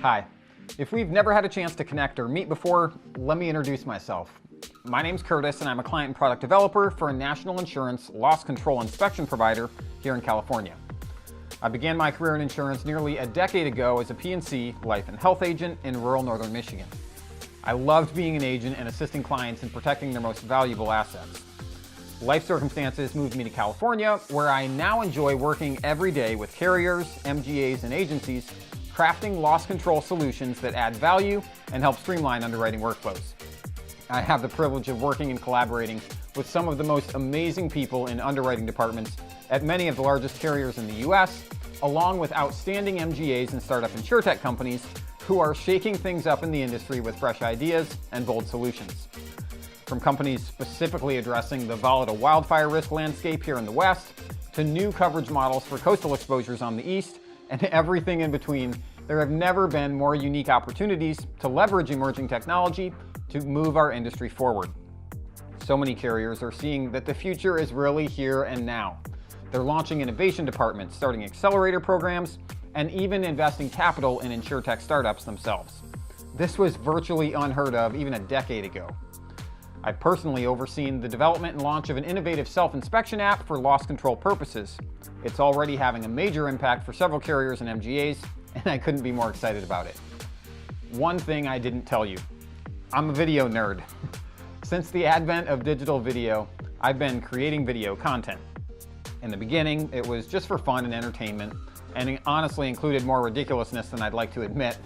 Hi. If we've never had a chance to connect or meet before, let me introduce myself. My name's Curtis and I'm a client and product developer for a national insurance loss control inspection provider here in California. I began my career in insurance nearly a decade ago as a P&C life and health agent in rural northern Michigan. I loved being an agent and assisting clients in protecting their most valuable assets. Life circumstances moved me to California, where I now enjoy working every day with carriers, MGAs, and agencies, crafting loss control solutions that add value and help streamline underwriting workflows. I have the privilege of working and collaborating with some of the most amazing people in underwriting departments at many of the largest carriers in the US, along with outstanding MGAs and startup Insurtech companies who are shaking things up in the industry with fresh ideas and bold solutions. From companies specifically addressing the volatile wildfire risk landscape here in the West, to new coverage models for coastal exposures on the East, and everything in between, there have never been more unique opportunities to leverage emerging technology to move our industry forward. So many carriers are seeing that the future is really here and now. They're launching innovation departments, starting accelerator programs, and even investing capital in Insurtech startups themselves. This was virtually unheard of even a decade ago. I've personally overseen the development and launch of an innovative self-inspection app for loss control purposes. It's already having a major impact for several carriers and MGAs, and I couldn't be more excited about it. One thing I didn't tell you: I'm a video nerd. Since the advent of digital video, I've been creating video content. In the beginning, it was just for fun and entertainment, and it honestly included more ridiculousness than I'd like to admit.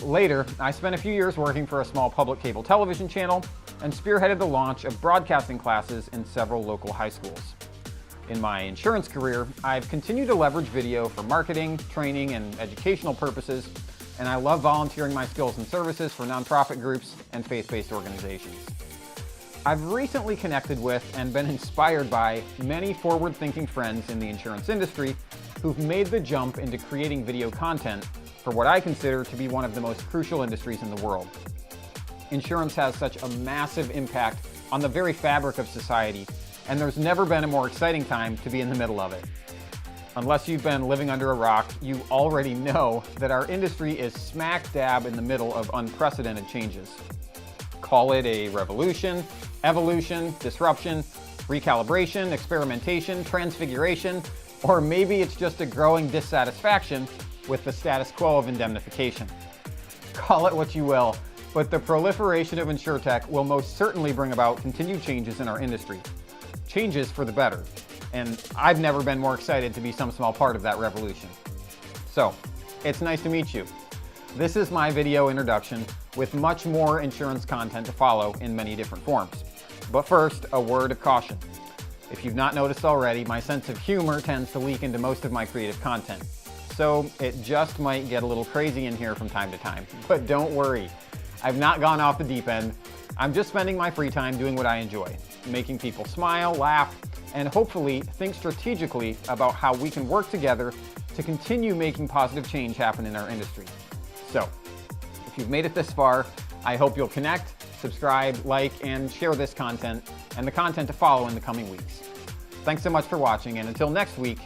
Later, I spent a few years working for a small public cable television channel and spearheaded the launch of broadcasting classes in several local high schools. In my insurance career, I've continued to leverage video for marketing, training, and educational purposes, and I love volunteering my skills and services for nonprofit groups and faith-based organizations. I've recently connected with and been inspired by many forward-thinking friends in the insurance industry who've made the jump into creating video content for what I consider to be one of the most crucial industries in the world. Insurance has such a massive impact on the very fabric of society, and there's never been a more exciting time to be in the middle of it. Unless you've been living under a rock, you already know that our industry is smack dab in the middle of unprecedented changes. Call it a revolution, evolution, disruption, recalibration, experimentation, transfiguration, or maybe it's just a growing dissatisfaction with the status quo of indemnification. Call it what you will, but the proliferation of Insurtech will most certainly bring about continued changes in our industry. Changes for the better. And I've never been more excited to be some small part of that revolution. So, it's nice to meet you. This is my video introduction with much more insurance content to follow in many different forms. But first, a word of caution. If you've not noticed already, my sense of humor tends to leak into most of my creative content. So it just might get a little crazy in here from time to time. But don't worry, I've not gone off the deep end. I'm just spending my free time doing what I enjoy, making people smile, laugh, and hopefully think strategically about how we can work together to continue making positive change happen in our industry. So, if you've made it this far, I hope you'll connect, subscribe, like, and share this content and the content to follow in the coming weeks. Thanks so much for watching, and until next week,